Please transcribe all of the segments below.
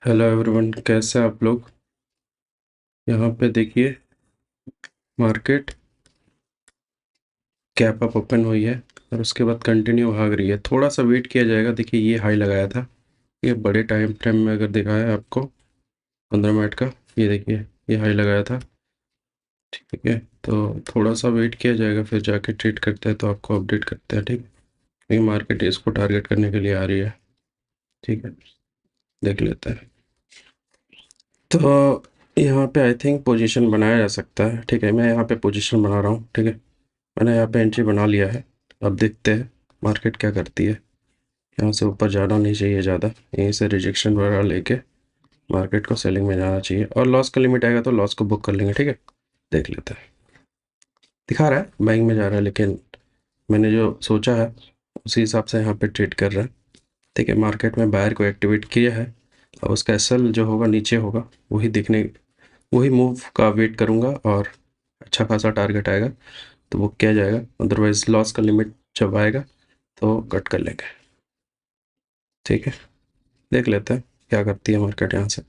Hello everyone, कैसे हैं आप लोग। यहाँ पे देखिए, मार्केट कैप अप ओपन हुई है और उसके बाद कंटिन्यू भाग रही है। थोड़ा सा वेट किया जाएगा। देखिए, ये हाई लगाया था। ये बड़े टाइम फ्रेम में अगर दिखाया है आपको 15 मिनट का, ये देखिए, ये हाई लगाया था। ठीक है, तो थोड़ा सा वेट किया जाएगा, फिर जाके ट्रेड करते हैं तो आपको अपडेट करते हैं। ठीक है, क्योंकि मार्केट इसको टारगेट करने के लिए आ रही है। ठीक है, देख लेते हैं। तो यहाँ पे आई थिंक पोजीशन बनाया जा सकता है। ठीक है, मैं यहाँ पे पोजीशन बना रहा हूँ। ठीक है, मैंने यहाँ पे एंट्री बना लिया है। अब देखते हैं मार्केट क्या करती है। यहाँ से ऊपर जाना नहीं चाहिए ज़्यादा, यहीं से रिजेक्शन वगैरह लेके मार्केट को सेलिंग में जाना चाहिए, और लॉस का लिमिट आएगा तो लॉस को बुक कर लेंगे। ठीक है, देख लेते हैं। दिखा रहा है बाइंग में जा रहा है, लेकिन मैंने जो सोचा है उसी हिसाब से यहाँ पे ट्रेड कर रहा है। ठीक है, मार्केट में बायर को एक्टिवेट किया है। अब उसका एसएल जो होगा नीचे होगा, वही देखने, वही मूव का वेट करूँगा, और अच्छा खासा टारगेट आएगा तो बुक किया जाएगा। अदरवाइज लॉस का लिमिट जब आएगा तो कट कर लेंगे। ठीक है, देख लेते हैं क्या करती है मार्केट यहाँ से।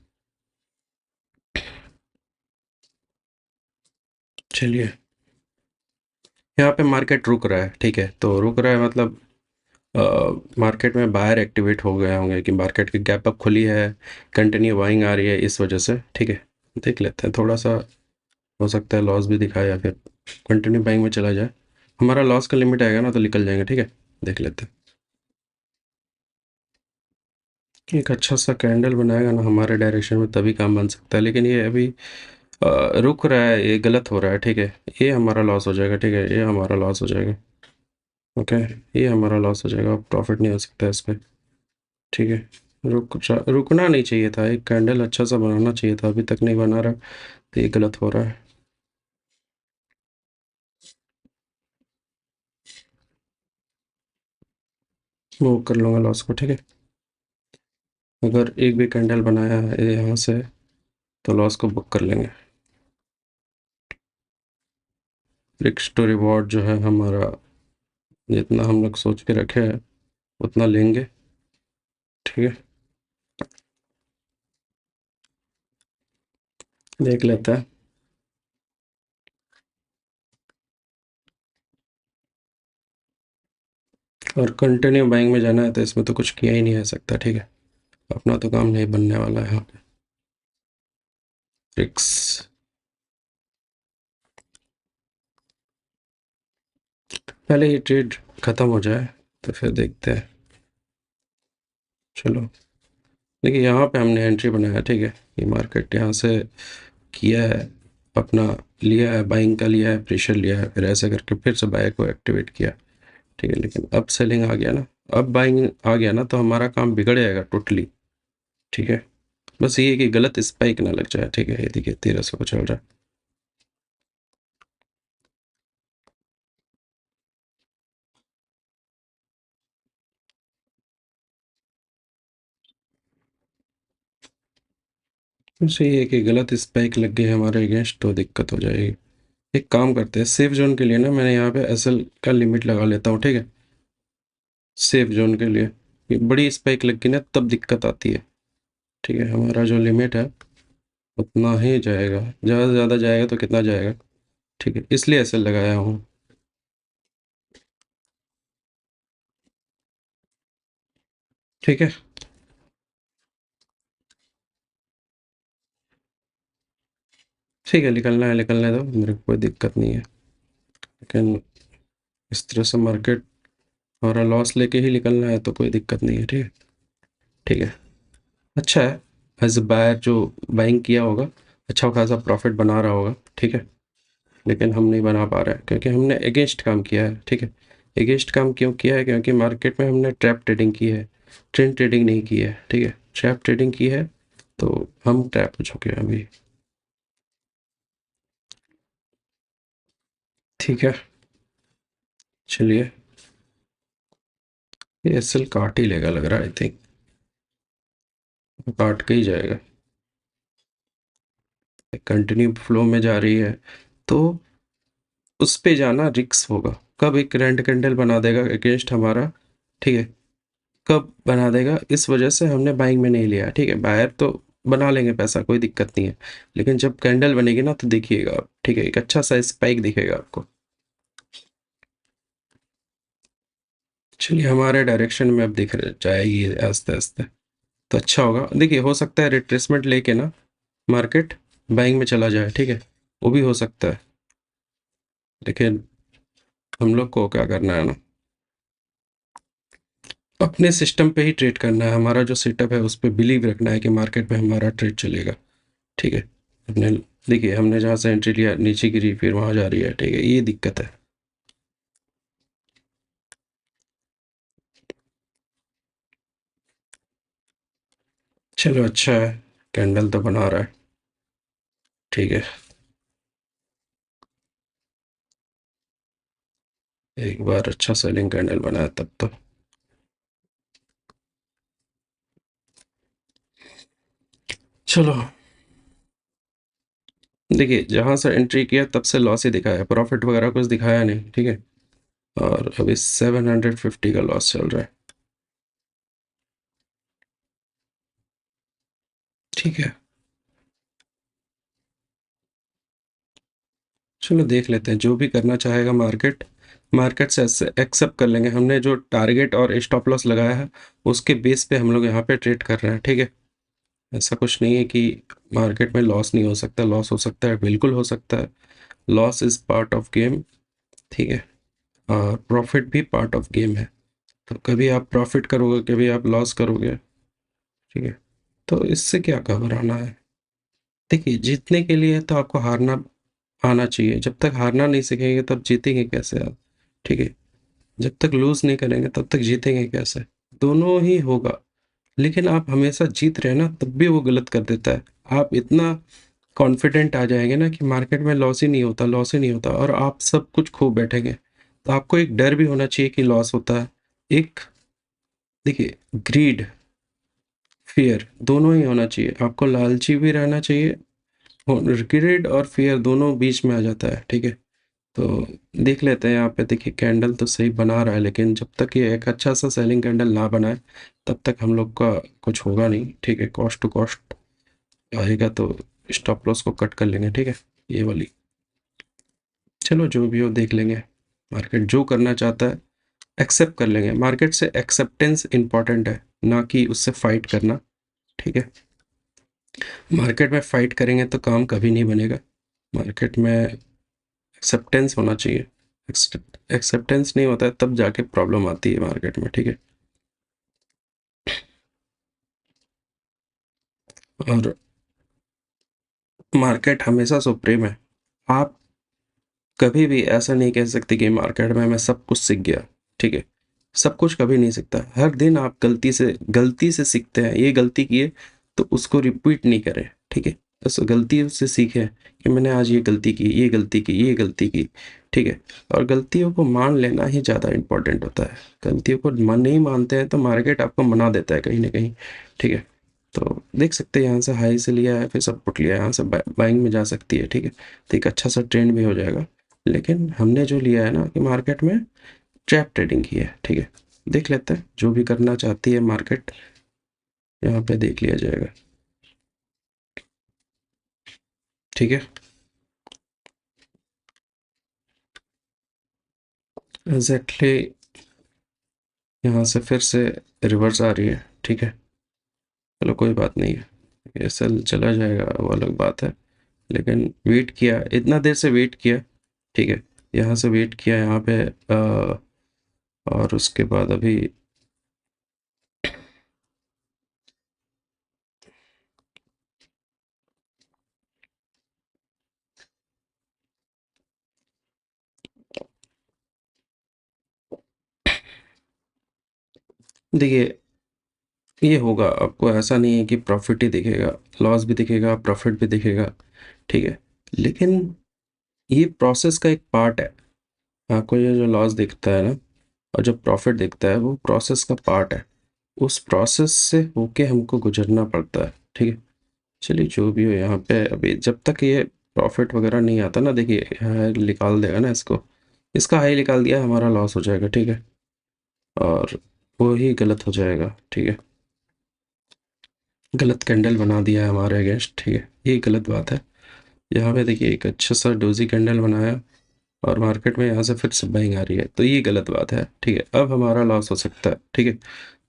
चलिए, यहाँ पे मार्केट रुक रहा है। ठीक है, तो रुक रहा है मतलब मार्केट में बायर एक्टिवेट हो गए होंगे कि मार्केट की गैप अप खुली है, कंटिन्यू बाइंग आ रही है इस वजह से। ठीक है, देख लेते हैं। थोड़ा सा हो सकता है लॉस भी दिखाए या फिर कंटिन्यू बाइंग में चला जाए। हमारा लॉस का लिमिट आएगा ना तो निकल जाएंगे। ठीक है, देख लेते हैं। एक अच्छा सा कैंडल बनाएगा ना हमारे डायरेक्शन में तभी काम बन सकता है, लेकिन ये अभी रुक रहा है, ये गलत हो रहा है। ठीक है, ये हमारा लॉस हो जाएगा। ठीक है, ये हमारा लॉस हो जाएगा। ओके, ये हमारा लॉस हो जाएगा, प्रॉफिट नहीं हो सकता इस पे। ठीक है, रुकना नहीं चाहिए था, एक कैंडल अच्छा सा बनाना चाहिए था, अभी तक नहीं बना रहा तो ये गलत हो रहा है। मूव कर लूँगा लॉस को। ठीक है, अगर एक भी कैंडल बनाया है यहाँ से तो लॉस को बुक कर लेंगे। रिस्क टू रिवॉर्ड जो है हमारा, जितना हम लोग सोच के रखे हैं उतना लेंगे। ठीक है, देख लेते हैं। और कंटिन्यू बाइंग में जाना है तो इसमें तो कुछ किया ही नहीं जा सकता। ठीक है, अपना तो काम नहीं बनने वाला है यहाँ पे। रिक्स, पहले ये ट्रेड ख़त्म हो जाए तो फिर देखते हैं। चलो, देखिए यहाँ पे हमने एंट्री बनाया। ठीक है, ये मार्केट यहाँ से किया है अपना, लिया है बाइंग का, लिया है प्रेशर, लिया है, फिर ऐसे करके फिर से बाय को एक्टिवेट किया। ठीक है, लेकिन अब सेलिंग आ गया ना, अब बाइंग आ गया ना तो हमारा काम बिगड़ जाएगा टोटली। ठीक है, बस ये है कि गलत स्पाइक ना लग जाए। ठीक है, ये देखिए 1300 को चल रहा है। बस ये है कि गलत स्पाइक लग गए हमारे अगेंस्ट तो दिक्कत हो जाएगी। एक काम करते हैं, सेफ जोन के लिए ना मैंने यहाँ पे एसएल का लिमिट लगा लेता हूँ। ठीक है, सेफ जोन के लिए, ये बड़ी स्पाइक लग गई ना तब दिक्कत आती है। ठीक है, हमारा जो लिमिट है उतना ही जाएगा, ज़्यादा से ज़्यादा जाएगा तो कितना जाएगा। ठीक है, इसलिए एसएल लगाया हूँ। ठीक है, ठीक है, निकलना है निकलने दो, मेरे को कोई दिक्कत नहीं है। लेकिन इस तरह से मार्केट हमारा लॉस लेके ही निकलना है तो कोई दिक्कत नहीं है। ठीक है, ठीक है, अच्छा है। एज अ बायर जो बाइंग किया होगा अच्छा खासा प्रॉफिट बना रहा होगा। ठीक है, लेकिन हम नहीं बना पा रहे हैं क्योंकि हमने अगेंस्ट काम किया है। ठीक है, अगेंस्ट काम क्यों किया है, क्योंकि मार्केट में हमने ट्रैप ट्रेडिंग की है, ट्रेंड ट्रेडिंग नहीं की है। ठीक है, ट्रैप ट्रेडिंग की है तो हम ट्रैप हो चुके हैं अभी। ठीक है, चलिए, ये एसएल काट ही लेगा लग रहा है। आई थिंक काट के ही जाएगा। कंटिन्यू फ्लो में जा रही है तो उस पे जाना रिक्स होगा, कब एक रैंड कैंडल बना देगा अगेंस्ट हमारा। ठीक है, कब बना देगा, इस वजह से हमने बाइंग में नहीं लिया, ठीक है। बायर तो बना लेंगे पैसा, कोई दिक्कत नहीं है, लेकिन जब कैंडल बनेगी ना तो देखिएगा आप, ठीक है, एक अच्छा सा स्पाइक दिखेगा आपको। चलिए हमारे डायरेक्शन में अब दिख जाएगी आस्ते आस्ते, तो अच्छा होगा। देखिए हो सकता है रिट्रेसमेंट लेके ना मार्केट बाइंग में चला जाए, ठीक है, वो भी हो सकता है, लेकिन हम लोग को क्या करना है ना, अपने सिस्टम पे ही ट्रेड करना है। हमारा जो सेटअप है उस पर बिलीव रखना है कि मार्केट में हमारा ट्रेड चलेगा, ठीक है। अपने देखिए हमने जहाँ से एंट्री लिया नीचे गिरी फिर वहाँ जा रही है, ठीक है, ये दिक्कत है। चलो अच्छा है, कैंडल तो बना रहा है, ठीक है। एक बार अच्छा सेलिंग कैंडल बनाया तब तो। चलो देखिए जहाँ से एंट्री किया तब से लॉस ही दिखाया, प्रॉफिट वगैरह कुछ दिखाया नहीं, ठीक है। और अभी 750 का लॉस चल रहा है, ठीक है। चलो देख लेते हैं, जो भी करना चाहेगा मार्केट, मार्केट से एक्सेप्ट कर लेंगे। हमने जो टारगेट और स्टॉप लॉस लगाया है उसके बेस पे हम लोग यहाँ पे ट्रेड कर रहे हैं, ठीक है। ऐसा कुछ नहीं है कि मार्केट में लॉस नहीं हो सकता, लॉस हो सकता है, बिल्कुल हो सकता है। Loss is part of game, ठीक है, और प्रॉफिट भी पार्ट ऑफ गेम है। तो कभी आप प्रॉफिट करोगे, कभी आप लॉस करोगे, ठीक है। तो इससे क्या घबराना है। देखिए जीतने के लिए तो आपको हारना आना चाहिए, जब तक हारना नहीं सीखेंगे तब जीतेंगे कैसे आप, ठीक है। जब तक लूज नहीं करेंगे तब तक जीतेंगे कैसे। दोनों ही होगा, लेकिन आप हमेशा जीत रहे हैं ना तब भी वो गलत कर देता है। आप इतना कॉन्फिडेंट आ जाएंगे ना कि मार्केट में लॉस ही नहीं होता, लॉस ही नहीं होता, और आप सब कुछ खो बैठेंगे। तो आपको एक डर भी होना चाहिए कि लॉस होता है। एक देखिए ग्रीड, फियर दोनों ही होना चाहिए, आपको लालची भी रहना चाहिए। ग्रीड और फियर दोनों बीच में आ जाता है, ठीक है। तो देख लेते हैं यहाँ पे, देखिए कैंडल तो सही बना रहा है, लेकिन जब तक ये एक अच्छा सा सेलिंग कैंडल ना बनाए तब तक हम लोग का कुछ होगा नहीं, ठीक है। कॉस्ट टू कॉस्ट आएगा तो स्टॉप लॉस को कट कर लेंगे, ठीक है, ये वाली। चलो जो भी हो देख लेंगे, मार्केट जो करना चाहता है एक्सेप्ट कर लेंगे। मार्केट से एक्सेप्टेंस इंपॉर्टेंट है, ना कि उससे फाइट करना, ठीक है। मार्केट में फाइट करेंगे तो काम कभी नहीं बनेगा। मार्केट में एक्सेप्टेंस होना चाहिए, एक्सेप्टेंस नहीं होता है तब जाके प्रॉब्लम आती है मार्केट में, ठीक है। और मार्केट हमेशा सुप्रीम है। आप कभी भी ऐसा नहीं कह सकते कि मार्केट में मैं सब कुछ सीख गया, ठीक है। सब कुछ कभी नहीं सीखता, हर दिन आप गलती से सीखते हैं। ये गलती किए तो उसको रिपीट नहीं करें, ठीक है। बस गलतियों से सीखें कि मैंने आज ये गलती की, ये गलती की, ये गलती की, ठीक है। और गलतियों को मान लेना ही ज़्यादा इम्पोर्टेंट होता है। गलतियों को मन नहीं मानते हैं तो मार्केट आपको मना देता है कहीं ना कहीं, ठीक है। तो देख सकते हैं यहाँ से हाई से लिया है फिर सपोर्ट लिया है, यहाँ से बाइंग में जा सकती है, ठीक है। तो एक अच्छा सा ट्रेंड भी हो जाएगा। लेकिन हमने जो लिया है ना कि मार्केट में ट्रैप ट्रेडिंग की है, ठीक है। देख लेते हैं, जो भी करना चाहती है मार्केट यहाँ पे देख लिया जाएगा, ठीक है। एग्जैक्टली यहाँ से फिर से रिवर्स आ रही है, ठीक है। चलो कोई बात नहीं है, ये सेल चला जाएगा वो अलग बात है। लेकिन वेट किया, इतना देर से वेट किया, ठीक है। यहाँ से वेट किया यहाँ पे और उसके बाद अभी देखिए ये होगा, आपको ऐसा नहीं है कि प्रॉफिट ही दिखेगा, लॉस भी दिखेगा, प्रॉफिट भी दिखेगा, ठीक है। लेकिन ये प्रोसेस का एक पार्ट है। आपको ये जो लॉस दिखता है ना और जो प्रॉफिट दिखता है वो प्रोसेस का पार्ट है। उस प्रोसेस से होके हमको गुजरना पड़ता है, ठीक है। चलिए जो भी हो, यहाँ पे अभी जब तक ये प्रॉफिट वगैरह नहीं आता ना, देखिए हाई निकाल देगा ना इसको, इसका हाई निकाल दिया हमारा लॉस हो जाएगा, ठीक है। और वो ही गलत हो जाएगा, ठीक है। गलत कैंडल बना दिया है हमारे अगेंस्ट, ठीक है, ये गलत बात है। यहाँ पे देखिए एक अच्छा सा डोजी कैंडल बनाया और मार्केट में यहाँ से फिर से बाइंग आ रही है, तो ये गलत बात है, ठीक है। अब हमारा लॉस हो सकता है, ठीक है,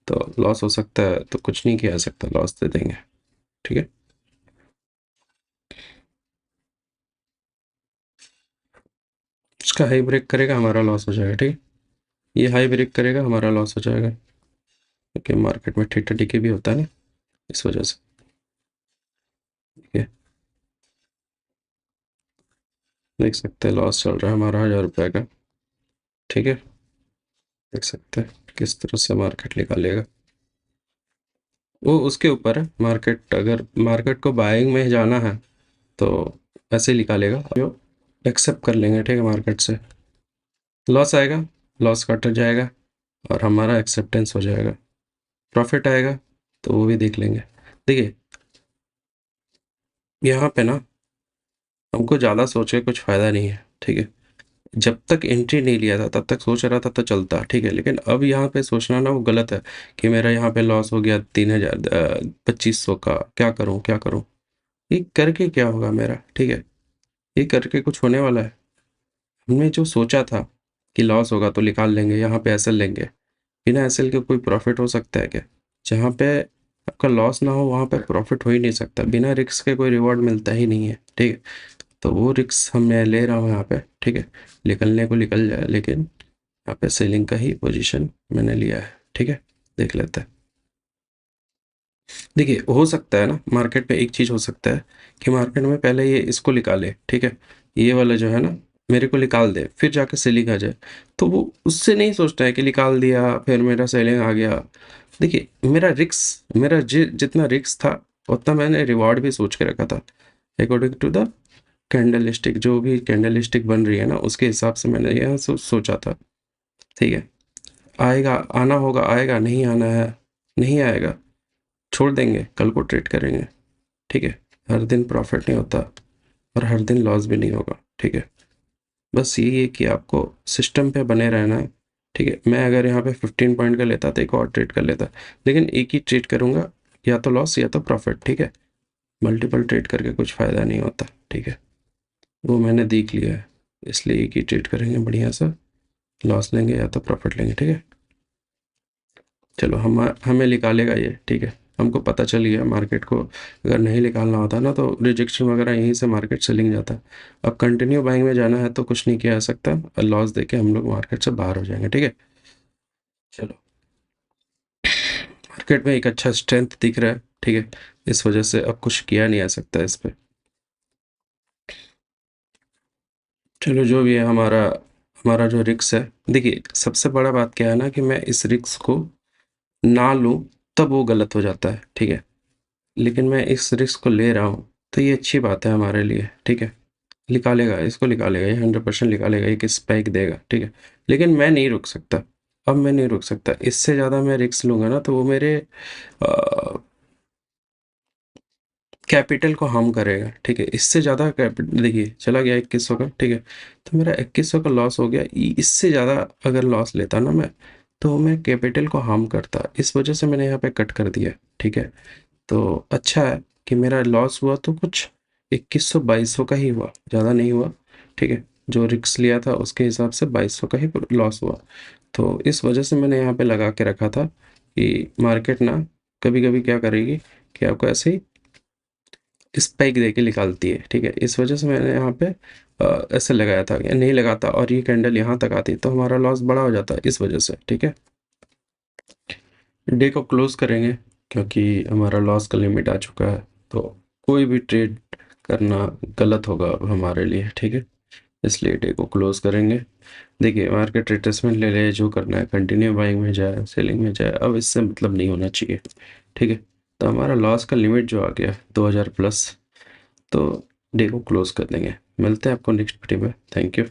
तो लॉस हो सकता है तो कुछ नहीं किया जा सकता, लॉस दे देंगे, ठीक है। उसका हाई ब्रेक करेगा, हमारा लॉस हो जाएगा, ठीक है। ये हाई ब्रेक करेगा, हमारा लॉस हो जाएगा, क्योंकि मार्केट में थीटा डिके भी होता है ना, इस वजह से, ठीक है। देख सकते हैं लॉस चल रहा है हमारा 1000 रुपये का, ठीक है। देख सकते हैं किस तरह से मार्केट निकालेगा, वो उसके ऊपर है। मार्केट, अगर मार्केट को बाइंग में जाना है तो ऐसे ही निकालेगा, जो एक्सेप्ट कर लेंगे, ठीक है। मार्केट से लॉस आएगा, लॉस कट जाएगा और हमारा एक्सेप्टेंस हो जाएगा। प्रॉफिट आएगा तो वो भी देख लेंगे। देखिए यहाँ पे ना हमको ज़्यादा सोच के कुछ फ़ायदा नहीं है, ठीक है। जब तक एंट्री नहीं लिया था तब तक सोच रहा था तो चलता, ठीक है। लेकिन अब यहाँ पे सोचना ना वो गलत है कि मेरा यहाँ पे लॉस हो गया 3000 2500 का, क्या करूँ क्या करूँ। ये करके क्या होगा मेरा, ठीक है। ये करके कुछ होने वाला है? हमने जो सोचा था कि लॉस होगा तो निकाल लेंगे, यहाँ पे एसएल लेंगे, बिना एसएल के कोई प्रॉफिट हो सकता है क्या? जहाँ पे आपका लॉस ना हो वहाँ पे प्रॉफिट हो ही नहीं सकता, बिना रिस्क के कोई रिवॉर्ड मिलता ही नहीं है, ठीक है। तो वो रिस्क हम मैं ले रहा हूँ यहाँ पे, ठीक है। निकलने को निकल जाए, लेकिन यहाँ पे सेलिंग का ही पोजीशन मैंने लिया है, ठीक है। देख लेते हैं। देखिए हो सकता है ना, मार्केट में एक चीज़ हो सकता है कि मार्केट में पहले ये इसको निकाले, ठीक है, ये वाला जो है ना मेरे को निकाल दे, फिर जाके सेलिंग आ जाए। तो वो उससे नहीं सोचता है कि निकाल दिया फिर मेरा सेलिंग आ गया। देखिए मेरा रिस्क, मेरा जितना रिस्क था उतना मैंने रिवॉर्ड भी सोच के रखा था, according to the candlestick, जो भी कैंडल स्टिक बन रही है ना उसके हिसाब से मैंने यह सोचा था, ठीक है। आएगा, आना होगा आएगा, नहीं आना है नहीं आएगा, छोड़ देंगे, कल को ट्रेड करेंगे, ठीक है। हर दिन प्रॉफिट नहीं होता और हर दिन लॉस भी नहीं होगा, ठीक है। बस यही है कि आपको सिस्टम पे बने रहना है, ठीक है। मैं अगर यहाँ पे 15 पॉइंट का लेता तो एक और ट्रेड कर लेता, लेकिन एक ही ट्रेड करूँगा, या तो लॉस या तो प्रॉफिट, ठीक है। मल्टीपल ट्रेड करके कुछ फ़ायदा नहीं होता, ठीक है। वो मैंने देख लिया है, इसलिए एक ही ट्रेड करेंगे बढ़िया सा, लॉस लेंगे या तो प्रॉफिट लेंगे, ठीक है। चलो हम हमें निकालेगा ये, ठीक है। हमको पता चल गया मार्केट को अगर नहीं निकालना होता ना तो रिजेक्शन वगैरह यहीं से मार्केट सेलिंग जाता। अब कंटिन्यू बाइंग में जाना है तो कुछ नहीं किया जा सकता, और लॉस देके हम लोग मार्केट से बाहर हो जाएंगे, ठीक है। चलो मार्केट में एक अच्छा स्ट्रेंथ दिख रहा है, ठीक है। इस वजह से अब कुछ किया नहीं जा सकता इस पे। चलो जो भी है, हमारा हमारा जो रिक्स है, देखिए सबसे बड़ा बात क्या है ना कि मैं इस रिक्स को ना लूं तब वो गलत हो जाता है, ठीक है। लेकिन मैं इस रिस्क को ले रहा हूँ तो ये अच्छी बात है हमारे लिए, ठीक है। निकालेगा, इसको निकालेगा, ये 100% निकालेगा, एक स्पाइक देगा, ठीक है। लेकिन मैं नहीं रुक सकता, अब मैं नहीं रुक सकता। इससे ज़्यादा मैं रिस्क लूंगा ना तो वो मेरे कैपिटल को हार्म करेगा, ठीक है। इससे ज़्यादा कैपिटल, देखिए चला गया 2100 का, ठीक है। तो मेरा 2100 का लॉस हो गया, इससे ज़्यादा अगर लॉस लेता ना मैं तो मैं कैपिटल को हार्म करता, इस वजह से मैंने यहाँ पे कट कर दिया, ठीक है। तो अच्छा है कि मेरा लॉस हुआ तो कुछ 2100 2200 का ही हुआ, ज़्यादा नहीं हुआ, ठीक है। जो रिस्क लिया था उसके हिसाब से 2200 का ही लॉस हुआ। तो इस वजह से मैंने यहाँ पे लगा के रखा था कि मार्केट ना कभी कभी क्या करेगी कि आपको ऐसे ही स्पाइक दे के निकालती है, ठीक है। इस वजह से मैंने यहाँ पे ऐसे लगाया था, या नहीं लगाता और ये कैंडल यहाँ तक आती तो हमारा लॉस बड़ा हो जाता इस वजह से, ठीक है। डे को क्लोज करेंगे क्योंकि हमारा लॉस का लिमिट आ चुका है, तो कोई भी ट्रेड करना गलत होगा अब हमारे लिए, ठीक है। इसलिए डे को क्लोज करेंगे। देखिए मार्केट रिट्रेसमेंट ले ले, जो करना है, कंटिन्यू बाइंग में जाए सेलिंग में जाए, अब इससे मतलब नहीं होना चाहिए, ठीक है। तो हमारा लॉस का लिमिट जो आ गया 2000 प्लस, तो डे को क्लोज कर देंगे। मिलते हैं आपको नेक्स्ट वीडियो में, थैंक यू।